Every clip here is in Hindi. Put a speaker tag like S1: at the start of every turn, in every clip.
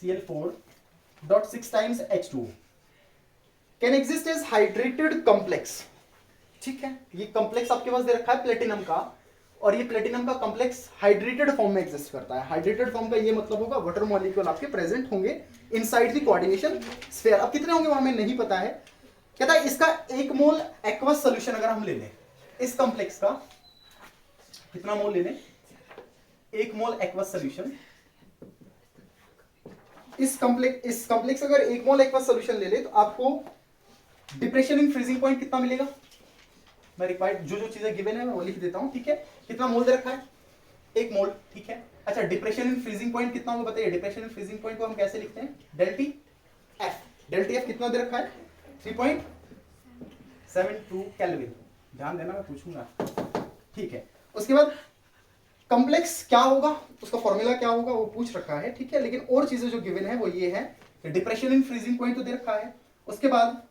S1: Cl4.6 times H2 can exist as hydrated complex. ठीक है, ये कॉम्प्लेक्स आपके पास दे रखा है प्लेटिनम का, और ये प्लेटिनम का कॉम्प्लेक्स हाइड्रेटेड फॉर्म में एग्जिस्ट करता है। हाइड्रेटेड फॉर्म का ये मतलब होगा वाटर मॉलिक्यूल आपके प्रेजेंट होंगे इनसाइड द कोऑर्डिनेशन स्फीयर। अब कितने होंगे वो हमें नहीं पता है। कहता है इसका 1 मोल एक्वस सॉल्यूशन अगर हम ले लें इस कॉम्प्लेक्स का, कितना मोल ले लें, 1 मोल एक्वस सॉल्यूशन, इस कॉम्प्लेक्स अगर 1 मोल एक्वस सॉल्यूशन ले ले तो आपको डिप्रेशन इन फ्रीजिंग पॉइंट कितना मिलेगा। मैं रिक्वायर्ड जो चीजें गिवन है मैं वो लिख देता हूं। ठीक है, कितना मोल दे रखा है, 1 मोल। ठीक है, अच्छा डिप्रेशन इन फ्रीजिंग पॉइंट कितना होगा बताइए। डिप्रेशन इन फ्रीजिंग पॉइंट को हम कैसे लिखते हैं, डेल्टी एफ। डेल्टी एफ कितना दे रखा है, 3.72 केल्विन। ध्यान देना मैं पूछूंगा। ठीक है, उसके बाद कॉम्प्लेक्स क्या होगा, उसका फॉर्मूला क्या होगा वो पूछ रखा है। ठीक है, लेकिन और चीजें जो गिवन है वो ये है कि डिप्रेशन इन फ्रीजिंग पॉइंट तो दे रखा है, उसके बाद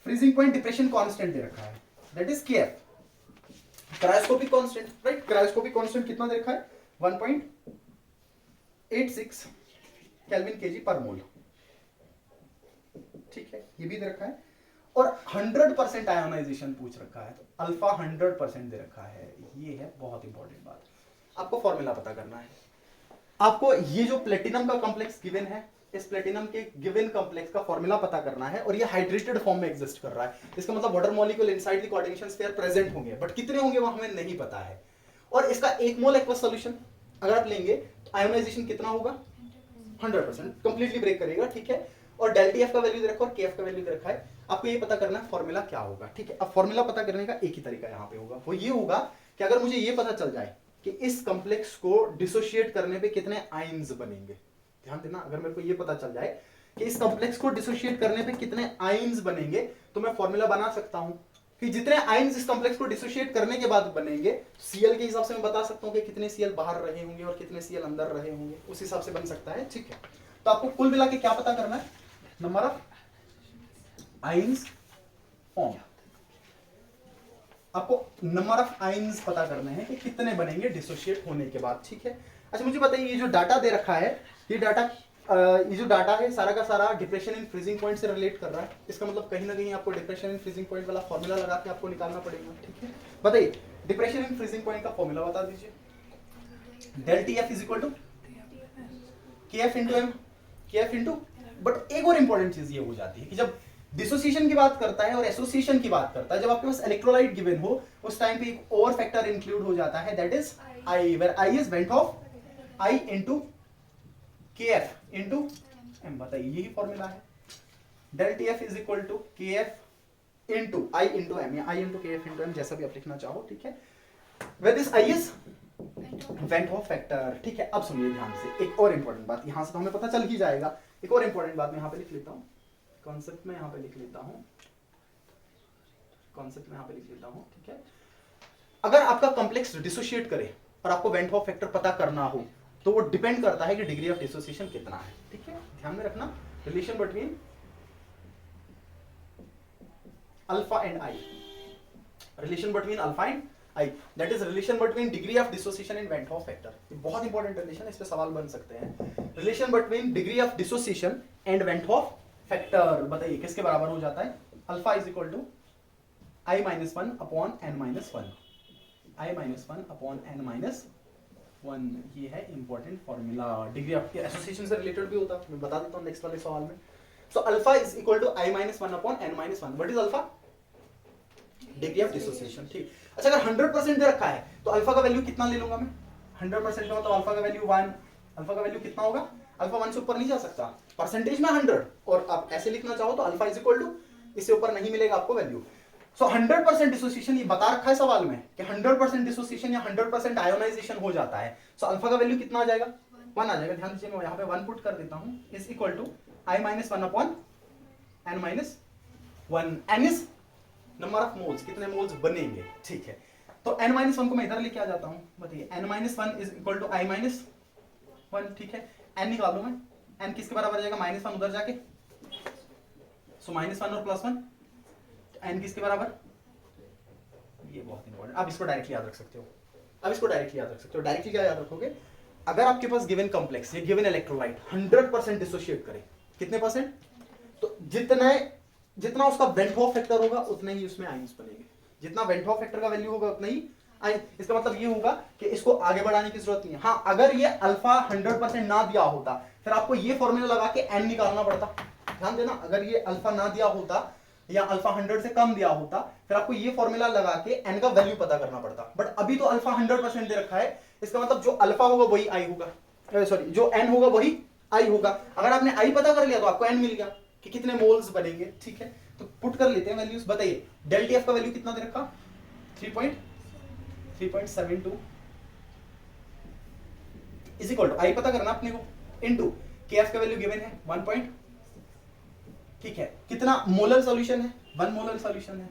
S1: फ्रीजिंग पॉइंट डिप्रेशन कांस्टेंट दे रखा है, that is KF. Cryoscopic constant, right, cryoscopic constant कितना दे रखा है, 1.86 केल्विन केजी पर मोल। ठीक है, ये भी दे रखा है, और 100% आयोनाइजेशन पूछ रखा है, तो अल्फा 100% दे रखा है। ये है बहुत इंपॉर्टेंट बात, आपको फॉर्मूला पता करना है। आपको ये जो प्लेटिनम का कॉम्प्लेक्स गिवन है, इस प्लेटिनम के गिवन कॉम्प्लेक्स का फॉर्मूला पता करना है, और ये हाइड्रेटेड फॉर्म में एग्जिस्ट कर रहा है। इसका मतलब water molecule inside the coordination sphere present होंगे, बट कितने होंगे वो हमें नहीं पता है। और इसका 1 मोल एक्वस सॉल्यूशन अगर आप लेंगे तो आयोनाइजेशन कितना होगा, 100%, कंप्लीटली ब्रेक करेगा। ठीक है, और डेल्टा एफ का वैल्यू दे रखा है और केएफ का वैल्यू दे रखा है। आपको ये पता करना है फॉर्मूला क्या होगा। ठीक है, अब फॉर्मूला पता करने का एक ही तरीका यहाँ पे होगा, वो ये होगा कि अगर मुझे ये पता चल जाए कि इस कॉम्प्लेक्स को डिसोशिएट करने पे कितने आयन्स बनेंगे। ध्यान देना, अगर मेरे को ये पता चल जाए कि इस कॉम्प्लेक्स को डिसोशिएट करने पे कितने आयन्स बनेंगे, तो मैं फॉर्मूला बना सकता हूं कि जितने आयन्स इस कॉम्प्लेक्स को डिसोशिएट करने के बाद बनेंगे, सीएल के हिसाब से मैं बता सकता हूं कि कितने सीएल बाहर रहे होंगे और कितने सीएल अंदर रहे होंगे, उस हिसाब से बन सकता है। ठीक है, तो आपको कुल मिला के क्या पता करना है, नंबर ऑफ आयन्स फॉर्म। आपको नंबर ऑफ आयन्स पता करने हैं कि कितने बनेंगे डिसोशिएट होने के बाद। ठीक है, अच्छा मुझे बताइए ये जो डाटा दे रखा है, ये जो डाटा है सारा का सारा डिप्रेशन इन फ्रीजिंग पॉइंट से रिलेट कर रहा है। इसका मतलब कहीं ना कहीं आपको डिप्रेशन इन फ्रीजिंग पॉइंट वाला फॉर्मूला लगा के आपको निकालना पड़ेगा। ठीक है, बताइए डिप्रेशन इन फ्रीजिंग पॉइंट का फॉर्मूला बता दीजिए। Del T f is equal to K f into m, K f into, but एक और इंपॉर्टेंट चीज ये हो जाती है कि जब डिसोसिएशन की बात करता है और एसोसिएशन की बात करता है, जब आपके पास इलेक्ट्रोलाइट गिवन हो उस टाइम पे एक और फैक्टर इंक्लूड हो जाता है, that is i, where i is van't of i into K f into m. बताइए यही फॉर्मूला है, del T f is equal to K f into i into m, या i into K f into m, जैसा भी आप लिखना चाहो। ठीक है, where this i is van't of factor. ठीक है, अब सुनिए ध्यान से एक और इंपॉर्टेंट बात, यहां से तो हमें पता चल ही जाएगा। एक और इंपॉर्टेंट बात मैं यहां पे लिख लेता हूं, कॉन्सेप्ट में यहां पे लिख लेता हूं, कॉन्सेप्ट में यहां पे लिख लेता हूं। ठीक है, अगर आपका कॉम्प्लेक्स डिसोशिएट करे और आपको वेंट ऑफ फैक्टर पता करना हो तो वो डिपेंड करता है कि डिग्री ऑफ डिसोसिएशन कितना है। ठीक है, ध्यान में रखना, relation between alpha and I, relation between alpha and I, that is relation between degree of dissociation and van't of factor. ये बहुत इंपॉर्टेंट रिलेशन है, इस पे सवाल बन सकते हैं। Relation between degree of dissociation and van't of factor, बताइए किसके बराबर हो जाता है, alpha is equal to i minus 1 upon n minus 1, i minus 1 upon n minus 1। ये है important formula, degree of association से रिलेटेड भी होता है, मैं बता देता हूं नेक्स्ट वाले सवाल में। So alpha is equal to i minus 1 upon n minus 1, what is alpha, degree of dissociation. ठीक, अच्छा अगर 100% दे रखा है तो अल्फा का वैल्यू कितना ले लूंगा मैं, 100% का मतलब अल्फा का वैल्यू 1, अल्फा का वैल्यू कितना होगा, अल्फा 1 से ऊपर नहीं जा सकता, परसेंटेज में 100, और आप ऐसे लिखना चाहो तो अल्फा इज इक्वल टू, इससे ऊपर नहीं मिलेगा आपको वैल्यू। सो 100% डिसोसिएशन, ये बता रखा है सवाल में कि 100% डिसोसिएशन या 100% आयोनाइजेशन हो जाता है। सो अल्फा का वैल्यू कितना आ जाएगा, 1 आ जाएगा। ध्यान दीजिए मैं यहाँ पे 1 पुट कर देता हूँ, is equal to i minus 1 upon n minus 1, n is number of moles, कितने मोल्स बनेंगे। ठीक है, तो n माइनस 1 को मैं इधर लेके आ जाता हूँ, बताइए n minus 1 is equal to i minus 1। ठीक है, n निकाल लूं मैं, n किसके बराबर आ जाएगा, -1 उधर जाके, सो -1 और +1, n किसके बराबर, ये बहुत इंपॉर्टेंट, आप इसको डायरेक्टली याद रख सकते हो। अब इसको डायरेक्टली याद रख सकते हो, डायरेक्टली क्या याद रखोगे, अगर आपके पास गिवन कॉम्प्लेक्स या गिवन इलेक्ट्रोलाइट 100% डिसोशिएट करे, कितने परसेंट, तो जितना उसका वेंट हॉफ फैक्टर होगा उतना ही उसमें आयंस बनेंगे। जितना वेंट हॉफ फैक्टर का वैल्यू होगा उतना ही आयन। इसका मतलब ये होगा कि इसको आगे बढ़ाने की जरूरत नहीं है। हाँ, अगर ये अल्फा 100% ना दिया होता फिर आपको ये फॉर्मूला लगा के एन निकालना पड़ता। ध्यान देना, अगर ये अल्फा ना दिया होता या अल्फा 100 से कम दिया होता फिर आपको ये फॉर्मूला लगा के एन का वैल्यू पता करना पड़ता। बट अभी तो अल्फा 100% दे रखा है, इसका मतलब जो अल्फा होगा वही आई होगा, सॉरी जो एन होगा वही आई होगा। अगर आपने आई पता कर लिया तो आपको एन मिल गया कि कितने मोल्स बनेंगे। ठीक है, तो पुट कर लेते हैं वैल्यूज। बताइए डेल्टा एफ का वैल्यू कितना दे रखा, 3.72 इज इक्वल टू आई पता करना अपने को इनटू के एफ का वैल्यू गिवन है 1. ठीक है, कितना मोलर सॉल्यूशन है, 1 मोलर सॉल्यूशन है,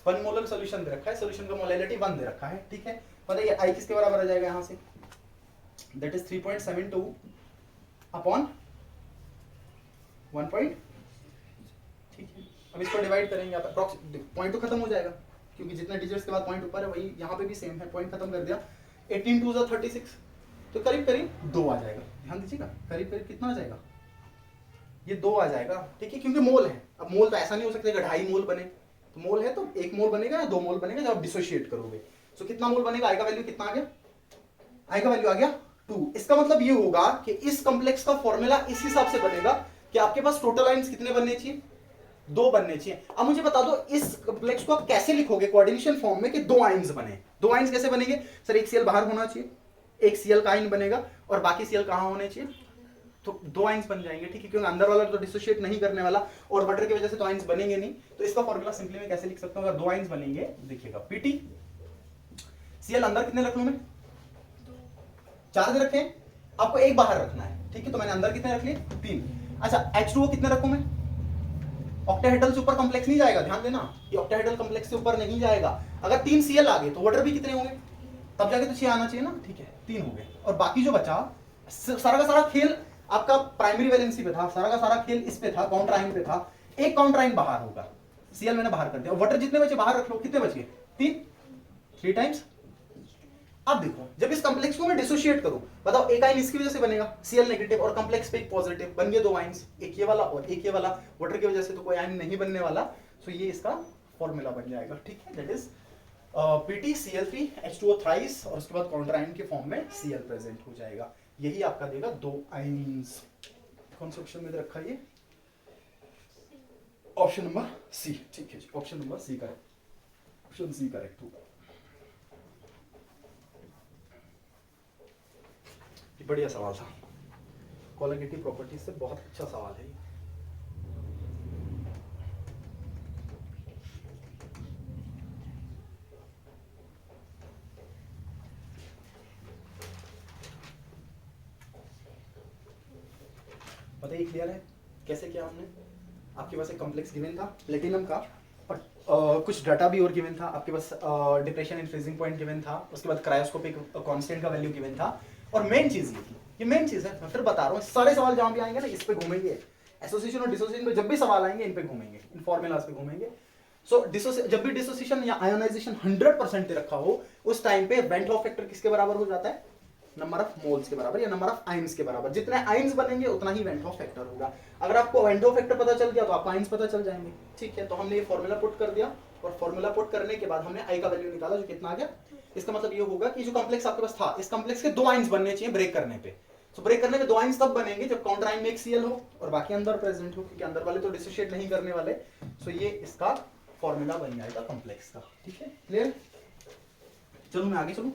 S1: 1 मोलर सॉल्यूशन दे रखा है, सॉल्यूशन का मोलैलिटी 1 दे रखा है। ठीक है, बताइए आई किसके बराबर आ जाएगा यहां से, दैट इज 3.72 अपॉन 1. ठीक है, अब इसको डिवाइड करेंगे, पॉइंट तो खत्म हो जाएगा क्योंकि जितने डिजिट्स के बाद पॉइंट ऊपर है वही यहाँ पे भी सेम है, पॉइंट खत्म कर दिया। 18 2 = 36, तो करीब करीब 2 आ जाएगा। ध्यान दीजिएगा, करीब करीब कितना आ जाएगा, ये 2 आ जाएगा। ठीक है, क्योंकि मोल है। अब मोल तो ऐसा नहीं हो सकता कि 2.5 मोल बने, तो मोल है तो 1 मोल बनेगा या 2 मोल बनेगा जब आप डिसोशिएट करोगे। सो कितना मोल बनेगा, आई का वैल्यू कितना आ गया, आई का वैल्यू आ गया 2। इसका मतलब ये होगा कि इस कॉम्प्लेक्स का फॉर्मूला इस हिसाब से बनेगा कि आपके पास टोटल आयंस कितने बनने चाहिए, 2 बनने चाहिए। अब मुझे बता दो इस कॉम्प्लेक्स को आप कैसे लिखोगे कोऑर्डिनेशन फॉर्म में कि 2 आयंस बने। 2 आयंस कैसे बनेंगे सर, एक Cl बाहर होना चाहिए, एक Cl का आयन बनेगा और बाकी Cl कहां होने चाहिए, तो 2 आयंस बन जाएंगे। ठीक है, क्योंकि अंदर वाला तो डिसोशिएट नहीं करने वाला और वाटर की वजह से तो आयंस बनेंगे नहीं। तो इसका फॉर्मूला सिंपली मैं कैसे लिख सकता हूं, अगर 2 आयंस बनेंगे, देखिएगा Pt Cl अंदर कितने रख लूं मैं, 4 दे रखे हैं, आपको एक बाहर रखना है। ठीक है, तो मैंने अंदर कितने रख लिए, 3। अच्छा H2O कितने रखूं मैं, ऑक्टाहेड्रल से ऊपर कॉम्प्लेक्स नहीं जाएगा, ध्यान देना ये ऑक्टाहेड्रल कॉम्प्लेक्स से ऊपर नहीं जाएगा। अगर 3 Cl आ गए तो वाटर भी कितने होंगे, तब जाके तो 6 आना चाहिए ना। ठीक है, 3 हो गए और बाकी जो बचा सारा का सारा खेल आपका प्राइमरी वैलेंसी पे था, सारा का सारा खेल इस पे था, काउंटर आयन पे था। एक काउंटर आयन बाहर होगा, Cl मैंने बाहर कर दिया, वाटर जितने बचे बाहर रख लो, कितने बच गए, 3 टाइम्स। अब देखो जब इस कॉम्प्लेक्स को मैं डिसोशिएट करूं, बताओ एक आयन इसकी वजह से बनेगा Cl नेगेटिव और कॉम्प्लेक्स पे एक पॉजिटिव, बन गए 2 आयंस, एक ये वाला और एक ये वाला। वाटर की वजह से तो कोई आयन नहीं बनने वाला, सो ये इसका फॉर्मूला बन जाएगा। ठीक है, that is PtCl3 H2O thrice और उसके बाद काउंटर आयन के फॉर्म में Cl प्रेजेंट हो जाएगा। यही आपका देगा 2 आयंस। कौन सा ऑप्शन में दे रखा है ये, ऑप्शन नंबर सी। ठीक है जी, option number C correct, option C correct होगा। बढ़िया सवाल था, कोलिगेटिव प्रॉपर्टीज से बहुत अच्छा सवाल है ये। बताइए क्लियर है कैसे किया हमने। आपके पास एक कॉम्प्लेक्स गिवन था प्लेटिनम का, और कुछ डाटा भी और गिवन था आपके पास, depression in freezing point given था, उसके बाद क्रायोस्कोपिक कांस्टेंट का वैल्यू गिवन था, और मेन चीज ये थी, ये मेन चीज है, मैं फिर बता रहा हूँ, सारे सवाल जहां भी आएंगे ना इस पे घूमेंगे, एसोसिएशन और डिसोसिएशन पे जब भी सवाल आएंगे इन पे घूमेंगे, इन फॉर्मूलाज पे घूमेंगे। सो जब भी डिसोसिएशन या आयोनाइजेशन 100% दे रखा हो उस टाइम पे वेंट हॉफ फैक्टर किसके बराबर हो जाता है, नंबर ऑफ मोल्स के बराबर या नंबर ऑफ आयंस के बराबर। जितने आयंस बनेंगे उतना ही वेंट हॉफ फैक्टर होगा। अगर आपको वेंट हॉफ फैक्टर पता चल गया तो आपको आयंस पता चल जाएंगे। ठीक है, तो हमने ये फॉर्मूला पुट कर दिया और फॉर्मूला पुट करने के बाद हमने आई का वैल्यू निकाला जो कितना आ गया। इसका मतलब ये होगा कि जो कॉम्प्लेक्स आपके पास था, इस कॉम्प्लेक्स के 2 आयंस बनने चाहिए ब्रेक करने पे। तो ब्रेक करने में 2 आयंस तब बनेंगे जब काउंटर आयन में एक Cl हो और बाकी अंदर प्रेजेंट हो, क्योंकि अंदर वाले तो डिसोशिएट नहीं करने वाले। सो ये इसका फॉर्मूला बन जाएगा कॉम्प्लेक्स का। ठीक है, क्लियर। चलो मैं आगे चलूं।